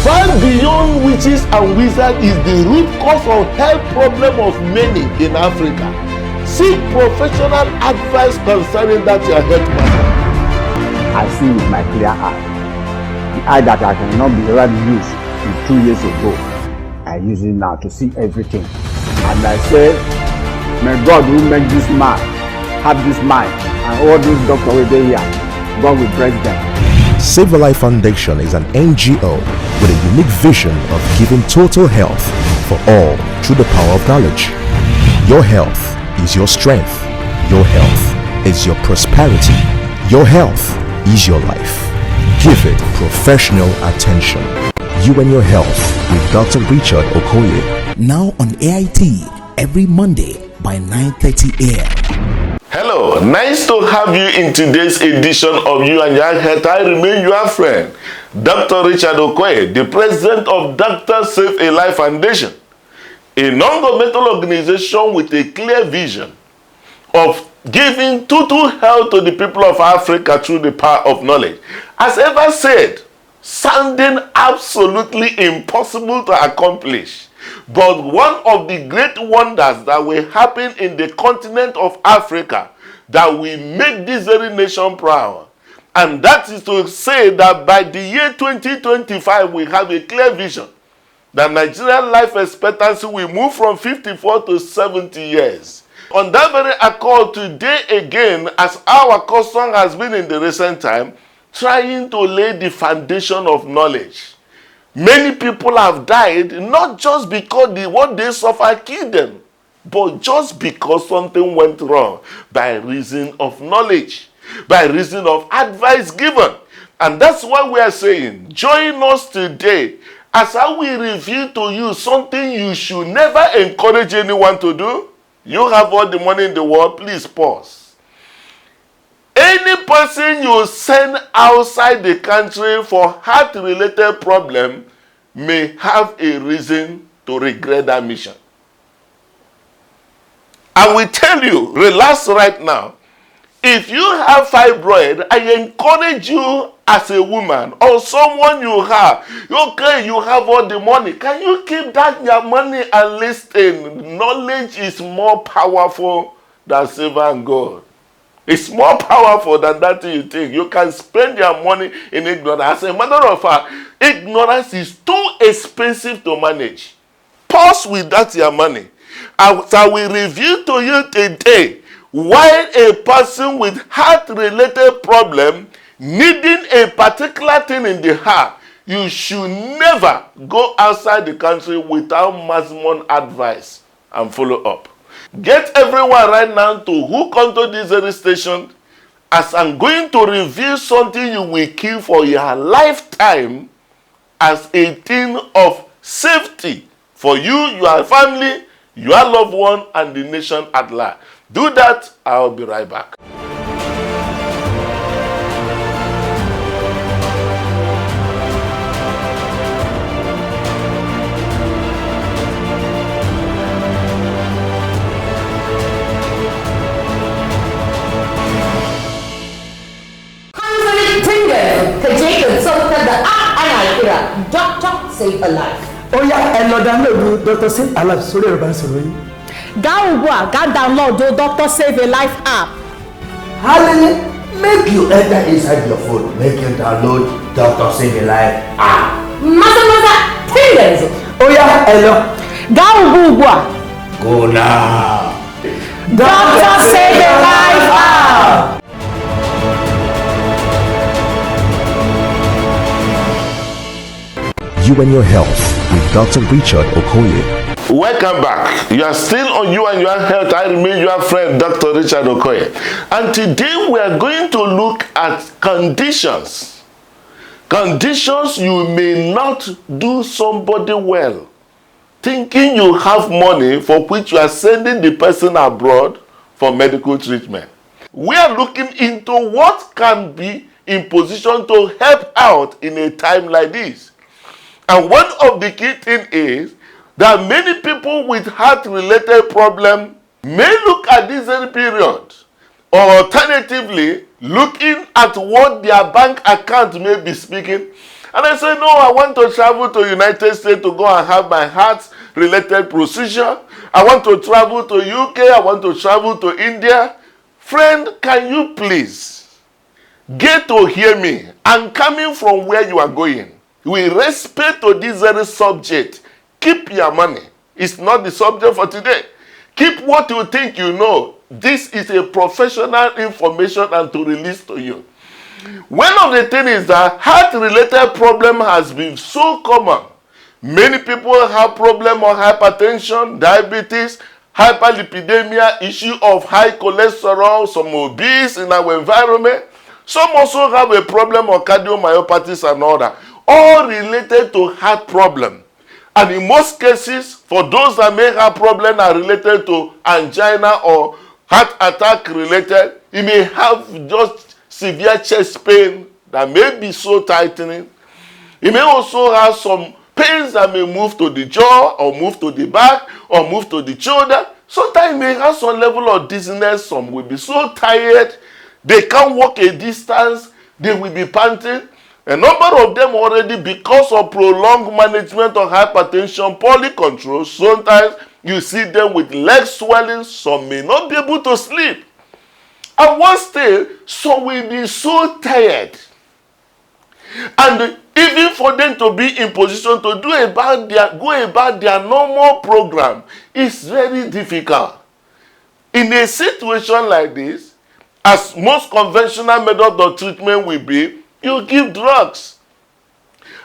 Far beyond witches and wizards is the root cause of health problem of many in Africa. Seek professional advice concerning that your health matter. I see with my clear eye. The eye that I cannot be able to use 2 years ago, I use it now to see everything. And I say, may God who make this man have this mind, and all those doctors over here, God will bless them. Save a Life Foundation is an NGO with a unique vision of giving total health for all through the power of knowledge. Your health is your strength. Your health is your prosperity. Your health is your life. Give it professional attention. You and your health with Dr. Richard Okoye. Now on AIT every Monday by 9:30 a.m. Hello, nice to have you in today's edition of You and Your Health. I remain your friend, Dr. Richard Okoye, the president of Dr. Save a Life Foundation, a non-governmental organization with a clear vision of giving total health to the people of Africa through the power of knowledge. As ever said, sounding absolutely impossible to accomplish, but one of the great wonders that will happen in the continent of Africa that will make this very nation proud. And that is to say that by the year 2025, we have a clear vision that Nigerian life expectancy will move from 54 to 70 years. On that very accord, today again, as our custom has been in the recent time, trying to lay the foundation of knowledge. Many people have died not just because what they suffer killed them, but just because something went wrong by reason of knowledge, by reason of advice given. And that's why we are saying, join us today as I will reveal to you something you should never encourage anyone to do. You have all the money in the world, please pause. Any person you send outside the country for heart-related problem may have a reason to regret that mission. I will tell you, relax right now. If you have fibroid, I encourage you as a woman or someone you have, okay, you have all the money. Can you keep that your money and listen? Knowledge is more powerful than silver and gold. It's more powerful than that you think. You can spend your money in ignorance. As a matter of fact, ignorance is too expensive to manage. Pause with that your money. As I will reveal to you today why a person with heart-related problem needing a particular thing in the heart, you should never go outside the country without maximum advice and follow up. Get everyone right now to hook onto this very station, as I'm going to reveal something you will keep for your lifetime as a thing of safety for you, your family, your loved one, and the nation at large. Do that, I'll be right back. Doctor Save a Life. Oh yeah, and download Doctor Save a Life. Sorry about sorry. Go download Doctor Save a Life app. Hallelujah. Make you enter inside your phone. Make you download Doctor Save a Life app. Masa, tingles. Oh yeah, hello. Go now. Doctor Save a Life app. You and Your Health with Dr. Richard Okoye. Welcome back. You are still on You and Your Health. I remain your friend, Dr. Richard Okoye. And today we are going to look at conditions. Conditions you may not do somebody well, thinking you have money for which you are sending the person abroad for medical treatment. We are looking into what can be in position to help out in a time like this. And one of the key things is that many people with heart-related problem may look at this very period, or alternatively, looking at what their bank account may be speaking, And I said, no, I want to travel to United States to go and have my heart-related procedure. I want to travel to UK. I want to travel to India. Friend, can you please get to hear me? And coming from where you are going, with respect to this very subject, keep your money. It's not the subject for today. Keep what you think you know. This is a professional information and to release to you. One of the things is that heart-related problem has been so common. Many people have problem of hypertension, diabetes, hyperlipidemia, issue of high cholesterol, some obese in our environment. Some also have a problem of cardiomyopathies and all that. All related to heart problem. And in most cases, for those that may have problem are related to angina or heart attack related, you may have just severe chest pain that may be so tightening. You may also have some pains that may move to the jaw or move to the back or move to the shoulder. Sometimes you may have some level of dizziness. Some will be so tired, they can't walk a distance, they will be panting. A number of them already, because of prolonged management of hypertension, poorly controlled, sometimes you see them with leg swelling. Some may not be able to sleep. And one day, some will be so tired. And even for them to be in position to go about their normal program is very difficult. In a situation like this, as most conventional method of treatment will be, you give drugs.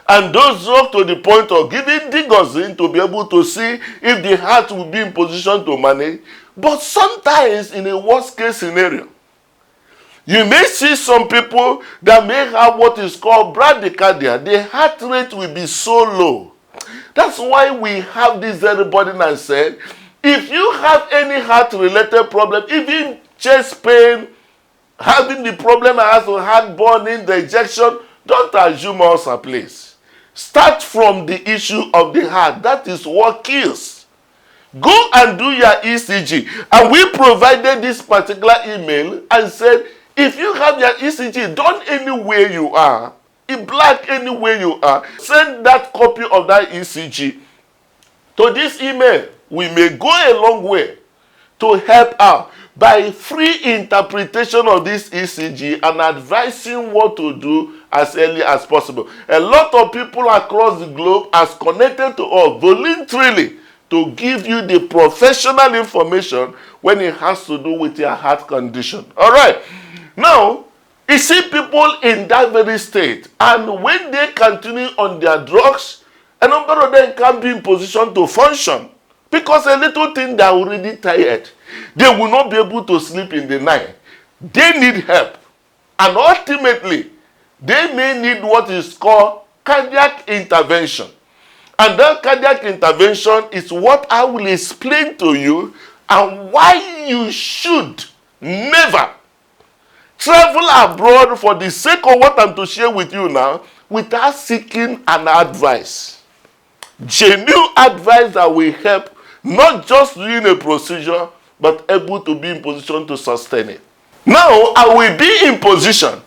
And those drugs to the point of giving digoxin to be able to see if the heart will be in position to manage. But sometimes in a worst case scenario, you may see some people that may have what is called bradycardia. The heart rate will be so low. That's why we have this very burden and said, if you have any heart-related problem, even chest pain, having the problem as to heart burning, the ejection, don't assume ulcer, please. Start from the issue of the heart. That is what kills. Go and do your ECG. And we provided this particular email and said, if you have your ECG done anywhere you are, in black anywhere you are, send that copy of that ECG to this email. We may go a long way to help out by free interpretation of this ECG and advising what to do as early as possible. A lot of people across the globe are connected to us voluntarily to give you the professional information when it has to do with your heart condition. All right. Now, you see people in that very state, and when they continue on their drugs, a number of them can't be in position to function because a little thing they are already tired. They will not be able to sleep in the night. They need help. And ultimately, they may need what is called cardiac intervention. And that cardiac intervention is what I will explain to you and why you should never travel abroad for the sake of what I'm to share with you now without seeking an advice. Genuine advice that will help not just doing a procedure, but able to be in position to sustain it. Now, I will be in position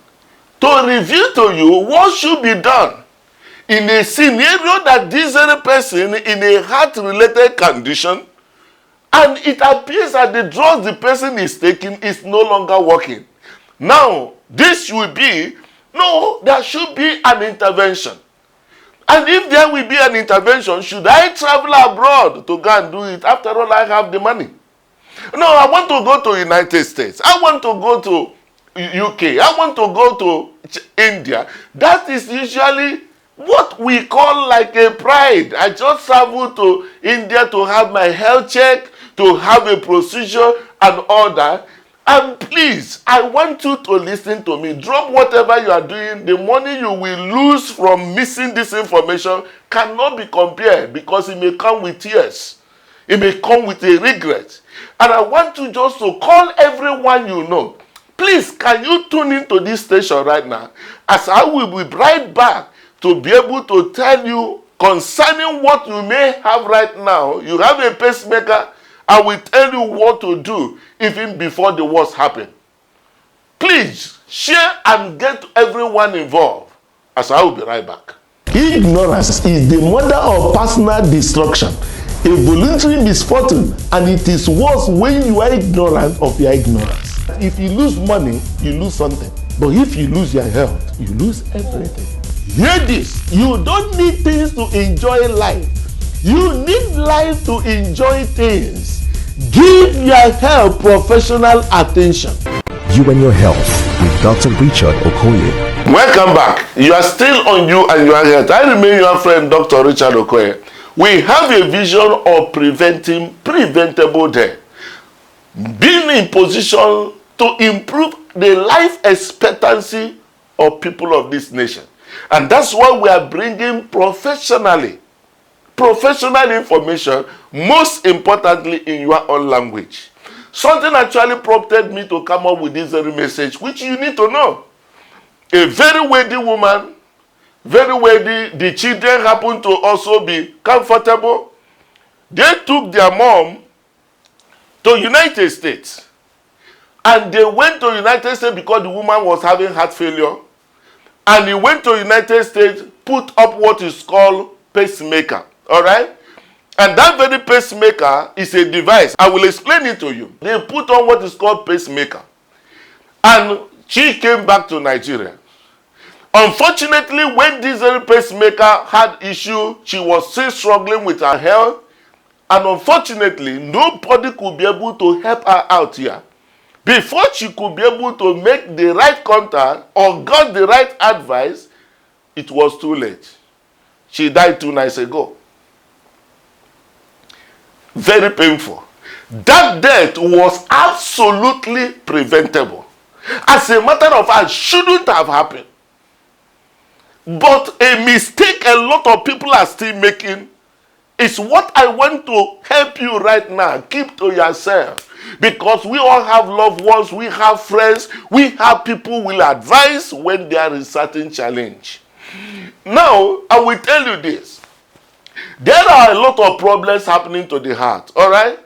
to reveal to you what should be done in a scenario that this very person in a heart-related condition, and it appears that the drugs the person is taking is no longer working. Now, this should be, no, there should be an intervention. And if there will be an intervention, should I travel abroad to go and do it? After all, I have the money. No, I want to go to United States. I want to go to UK. I want to go to India. That is usually what we call like a pride. I just traveled to India to have my health check, to have a procedure and all that. And please, I want you to listen to me. Drop whatever you are doing. The money you will lose from missing this information cannot be compared because it may come with tears. It may come with a regret. And I want you just to call everyone you know. Please, can you tune into this station right now? As I will be right back to be able to tell you concerning what you may have right now. You have a pacemaker. I will tell you what to do even before the worst happen. Please, share and get everyone involved as I will be right back. Ignorance is the mother of personal destruction, a voluntary misfortune, and it is worse when you are ignorant of your ignorance. If you lose money, you lose something. But if you lose your health, you lose everything. Hear this, you don't need things to enjoy life. You need life to enjoy things. Give your health professional attention. You and Your Health with Dr. Richard Okoye. Welcome back. You are still on You and Your Health. I remain your friend, Dr. Richard Okoye. We have a vision of preventing preventable death. Being in position to improve the life expectancy of people of this nation. And that's why we are bringing professional information, most importantly in your own language. Something actually prompted me to come up with this very message, which you need to know. A very wealthy woman, very wealthy, the children happen to also be comfortable. They took their mom to United States. And they went to United States because the woman was having heart failure. And he went to United States, put up what is called pacemaker. All right? And that very pacemaker is a device. I will explain it to you. They put on what is called pacemaker. And she came back to Nigeria. Unfortunately, when this very pacemaker had issue, she was still struggling with her health. And unfortunately, nobody could be able to help her out here. Before she could be able to make the right contact or got the right advice, it was too late. She died 2 nights ago. Very painful. That death was absolutely preventable. As a matter of fact, shouldn't have happened. But a mistake a lot of people are still making is what I want to help you right now. Keep to yourself. Because we all have loved ones, we have friends, we have people who will advise when there is certain challenge. Now, I will tell you this. There are a lot of problems happening to the heart, all right?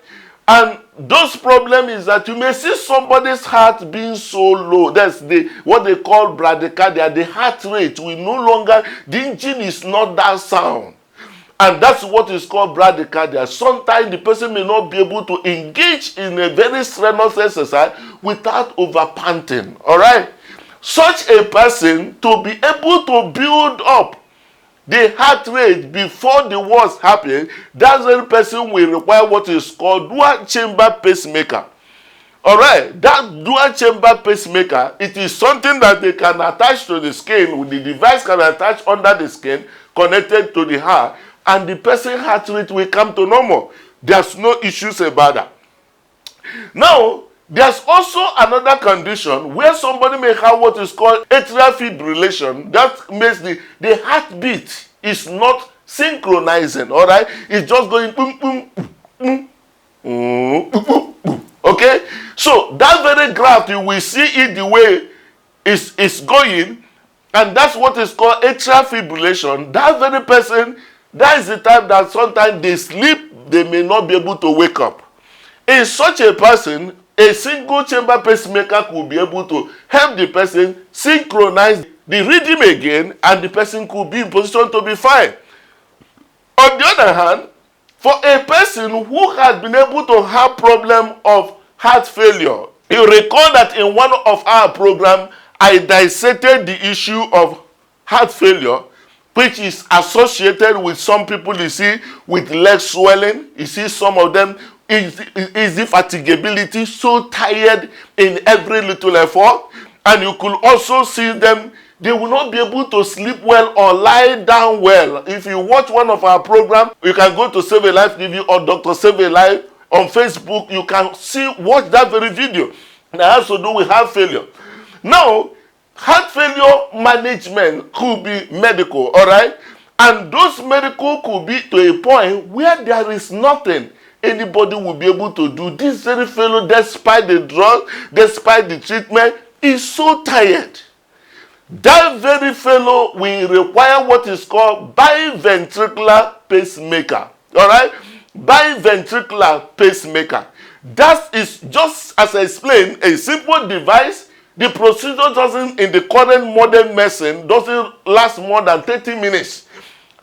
And those problems is that you may see somebody's heart being so low. That's what they call bradycardia. The heart rate will no longer, the engine is not that sound. And that's what is called bradycardia. Sometimes the person may not be able to engage in a very strenuous exercise without overpanting, all right? Such a person, to be able to build up the heart rate before the worst happens, that very person will require what is called dual chamber pacemaker. All right, that dual chamber pacemaker, it is something that they can attach to the skin. The device can attach under the skin, connected to the heart, and the person's heart rate will come to normal. There's no issues about that. Now, there's also another condition where somebody may have what is called atrial fibrillation. That means the heartbeat is not synchronizing, all right? It's just going boom, boom, boom, boom, boom, boom. Okay? So that very graph, you will see it the way it's going, and that's what is called atrial fibrillation. That very person, that is the time that sometimes they sleep, they may not be able to wake up. In such a person, a single chamber pacemaker could be able to help the person synchronize the rhythm again, and the person could be in position to be fine. On the other hand, for a person who has been able to have problem of heart failure, you recall that in one of our programs, I dissected the issue of heart failure, which is associated with some people, you see, with leg swelling. You see some of them, easy fatigability, so tired in every little effort. And you could also see them, they will not be able to sleep well or lie down well. If you watch one of our programs, you can go to Save a Life TV or Dr. Save a Life on Facebook. You can watch that very video. That has to do with heart failure. Now, heart failure management could be medical, all right? And those medical could be to a point where there is nothing anybody will be able to do. This very fellow, despite the drug, despite the treatment, is so tired. That very fellow will require what is called biventricular pacemaker. All right? Biventricular pacemaker. That is, just as I explained, a simple device. The procedure doesn't, in the current modern medicine, doesn't last more than 30 minutes.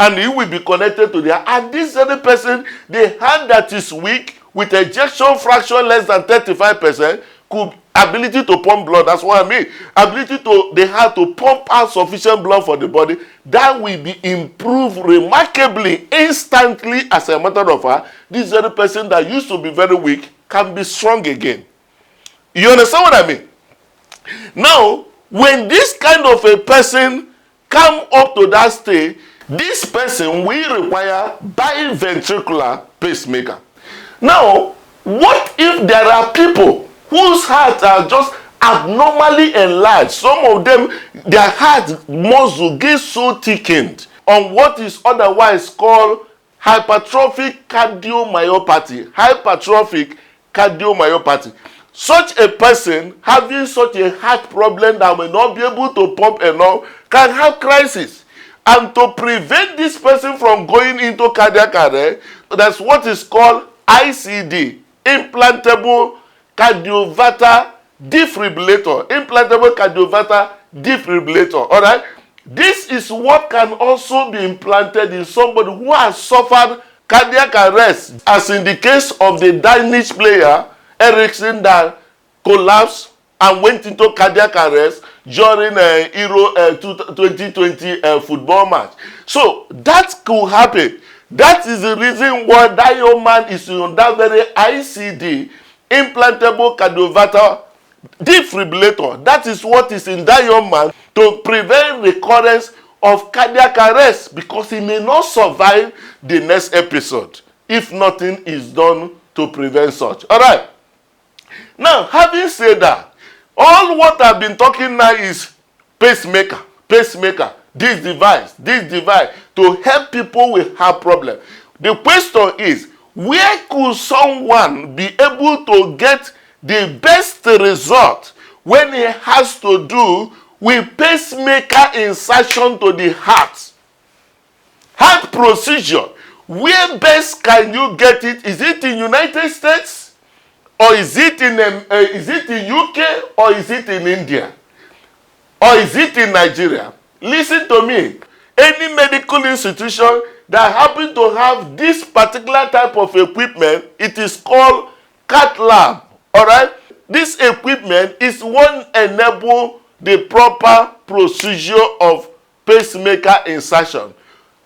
and it will be connected to the heart. And this other person, the heart that is weak, with ejection fraction less than 35%, could ability to pump blood. That's what I mean. Ability to the heart to pump out sufficient blood for the body, that will be improved remarkably, instantly. As a matter of fact, this other person that used to be very weak can be strong again. You understand what I mean? Now, when this kind of a person come up to that stage, this person will require biventricular pacemaker. Now, what if there are people whose hearts are just abnormally enlarged? Some of them, their heart muscle gets so thickened on what is otherwise called hypertrophic cardiomyopathy. Hypertrophic cardiomyopathy. Such a person having such a heart problem that will not be able to pump enough can have crisis. And to prevent this person from going into cardiac arrest, that's what is called ICD, implantable cardioverter defibrillator. Implantable cardioverter defibrillator. All right. This is what can also be implanted in somebody who has suffered cardiac arrest, as in the case of the Danish player Ericsson that collapsed and went into cardiac arrest during Euro 2020 football match. So that could happen. That is the reason why that young man is on that very ICD, implantable cardioverter defibrillator. That is what is in that young man to prevent recurrence of cardiac arrest, because he may not survive the next episode if nothing is done to prevent such. All right. Now, having said that, all what I've been talking now is pacemaker, this device, to help people with heart problem. The question is, where could someone be able to get the best result when he has to do with pacemaker insertion to the heart? Heart procedure. Where best can you get it? Is it in United States? Or is it in UK? Or is it in India? Or is it in Nigeria? Listen to me. Any medical institution that happen to have this particular type of equipment, it is called cath lab. All right? This equipment is what enable the proper procedure of pacemaker insertion.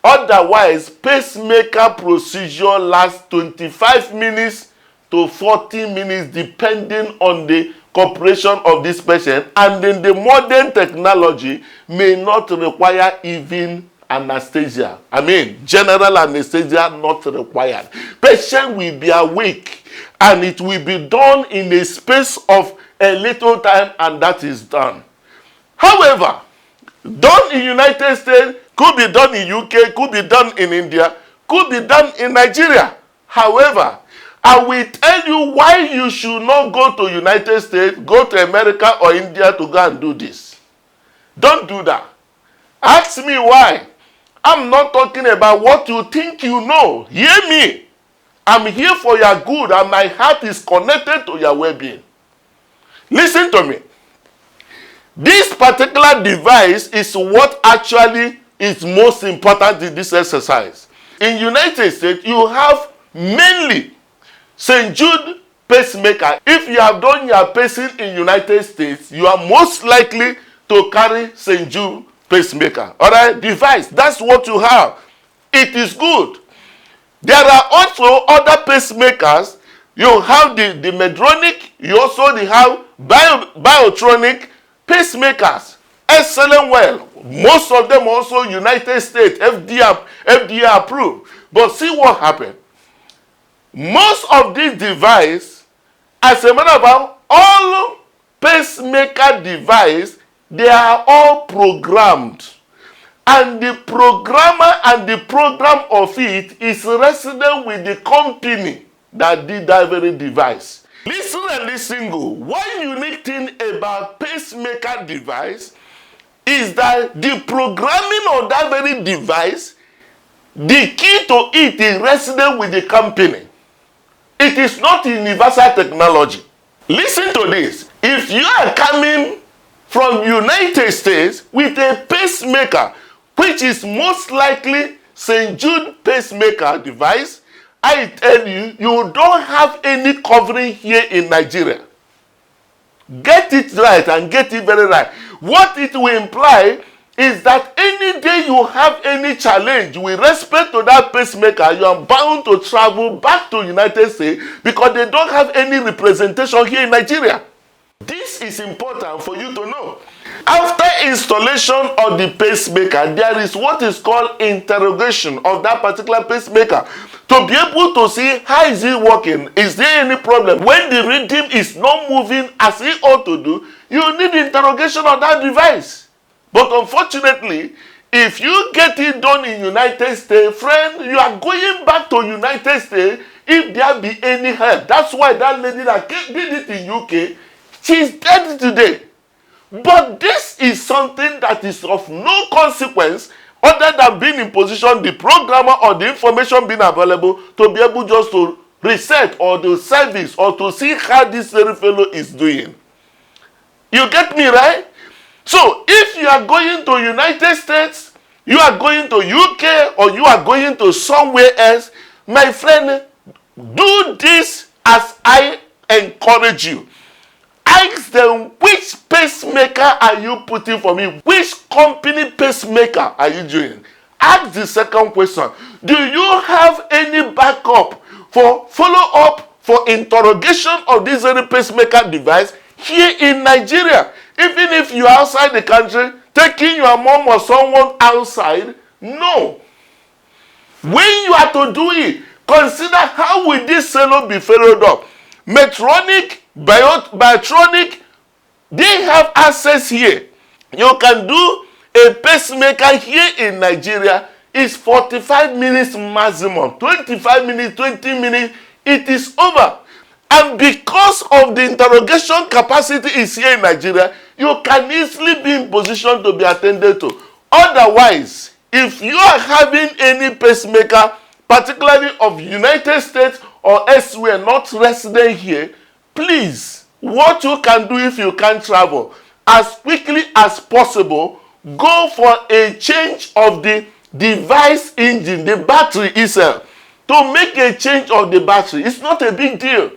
Otherwise, pacemaker procedure lasts 25 minutes to 40 minutes depending on the cooperation of this patient, and then the modern technology may not require even anesthesia. I mean, general anesthesia not required. Patient will be awake and it will be done in a space of a little time, and that is done. However, done in United States, could be done in UK, could be done in India, could be done in Nigeria. However, I will tell you why you should not go to United States, go to America or India to go and do this. Don't do that. Ask me why. I'm not talking about what you think you know. Hear me. I'm here for your good, and my heart is connected to your well-being. Listen to me. This particular device is what actually is most important in this exercise. In United States, you have mainly St. Jude pacemaker. If you have done your pacing in United States, you are most likely to carry St. Jude pacemaker. All right, device. That's what you have. It is good. There are also other pacemakers. You have the Medtronic. You also have Biotronic pacemakers. Excellent well. Most of them also United States, FDA approved. But see what happened. Most of these devices, as a matter of fact, all pacemaker devices, they are all programmed. And the programmer and the program of it is resident with the company that did that very device. Listen and listen good. One unique thing about pacemaker device is that the programming of that very device, the key to it is resident with the company. It is not universal technology. Listen to this. If you are coming from United States with a pacemaker, which is most likely St. Jude pacemaker device, I tell you, you don't have any covering here in Nigeria. Get it right and get it very right. What it will imply is that any day you have any challenge with respect to that pacemaker, you are bound to travel back to United States because they don't have any representation here in Nigeria. This is important for you to know. After installation of the pacemaker, there is what is called interrogation of that particular pacemaker to be able to see how is it working. Is there any problem? When the rhythm is not moving as it ought to do, you need interrogation of that device. But unfortunately, if you get it done in United States, friend, you are going back to United States if there be any help. That's why that lady that did it in UK, she's dead today. But this is something that is of no consequence other than being in position, the programmer or the information being available to be able just to reset or to service or to see how this very fellow is doing. You get me, right? So if you are going to United States, you are going to UK, or you are going to somewhere else, my friend, do this as I encourage you. Ask them, which pacemaker are you putting for me? Which company pacemaker are you doing? Ask the second question. Do you have any backup for follow-up for interrogation of this very pacemaker device here in Nigeria? Even if you are outside the country, taking your mom or someone outside, no. When you are to do it, consider how will this fellow be followed up. Medtronic, Biotronic, they have access here. You can do a pacemaker here in Nigeria. It's 45 minutes maximum. 25 minutes, 20 minutes, it is over. And because of the interrogation capacity is here in Nigeria, you can easily be in position to be attended to. Otherwise, if you are having any pacemaker, particularly of United States or elsewhere, not resident here, please, what you can do if you can't travel, as quickly as possible, go for a change of the device engine, the battery itself. To make a change of the battery, it's not a big deal.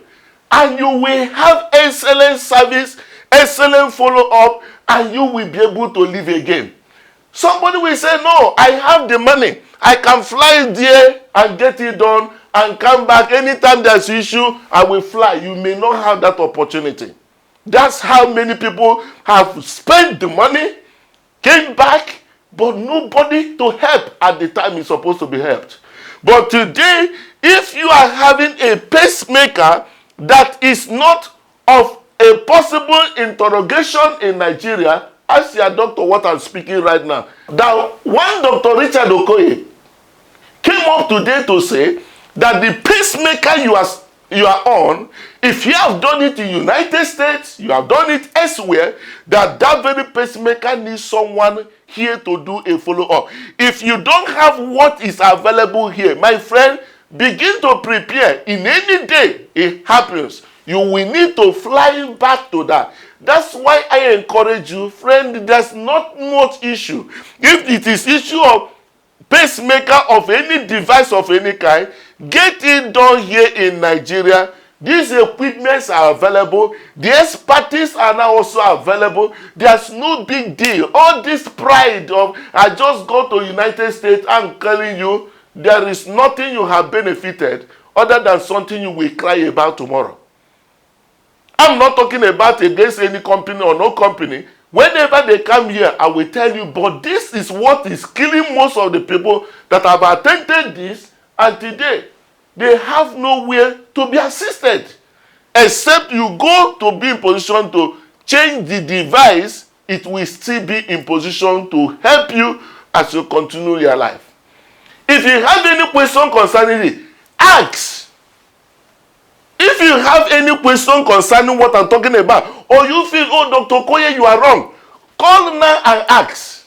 And you will have excellent service, excellent follow-up, and you will be able to live again. Somebody will say, no, I have the money. I can fly there and get it done and come back. Anytime there's issue, I will fly. You may not have that opportunity. That's how many people have spent the money, came back, but nobody to help at the time it's supposed to be helped. But today, if you are having a pacemaker that is not of a possible interrogation in Nigeria, ask your doctor what I'm speaking right now. Now, one Dr. Richard Okoye came up today to say that the pacemaker you are on, if you have done it in United States, you have done it elsewhere, that very pacemaker needs someone here to do a follow-up. If you don't have what is available here, my friend, begin to prepare. In any day it happens, you will need to fly back to that. That's why I encourage you, friend, there's not much issue. If it is issue of pacemaker of any device of any kind, get it done here in Nigeria. These equipments are available. The expertise are now also available. There's no big deal. All this pride of, I just go to United States, I'm telling you, there is nothing you have benefited other than something you will cry about tomorrow. I'm not talking about against any company or no company. Whenever they come here, I will tell you, but this is what is killing most of the people that have attempted this, and today they have nowhere to be assisted. Except you go to be in position to change the device, it will still be in position to help you as you continue your life. If you have any question concerning it, ask. If you have any question concerning what I'm talking about, or you feel, oh, Dr. Koye, you are wrong, call now and ask.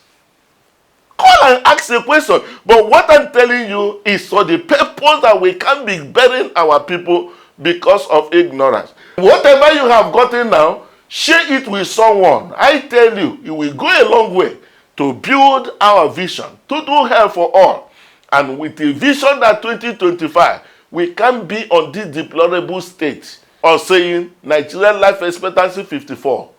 Call and ask a question. But what I'm telling you is for the purpose that we can't be burying our people because of ignorance. Whatever you have gotten now, share it with someone. I tell you, it will go a long way to build our vision, to do help for all. And with a vision that 2025, we can be on this deplorable state of saying Nigerian life expectancy 54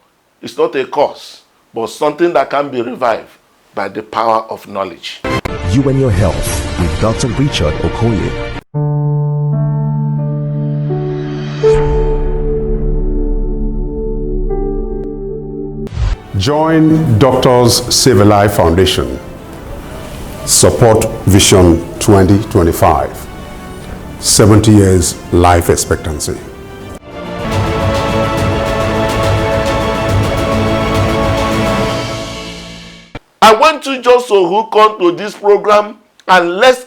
is not a cause, but something that can be revived by the power of knowledge. You and Your Health with Dr. Richard Okoye. Join Doctors Save a Life Foundation. Support Vision 2025. 70 years life expectancy. I want you just to hook on to this program and let's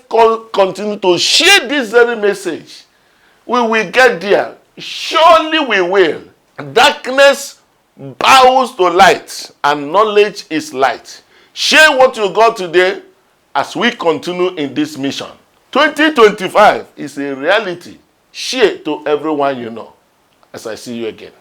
continue to share this very message. We will get there. Surely we will. Darkness bows to light and knowledge is light. Share what you got today as we continue in this mission. 2025 is a reality. Share to everyone you know. As I see you again.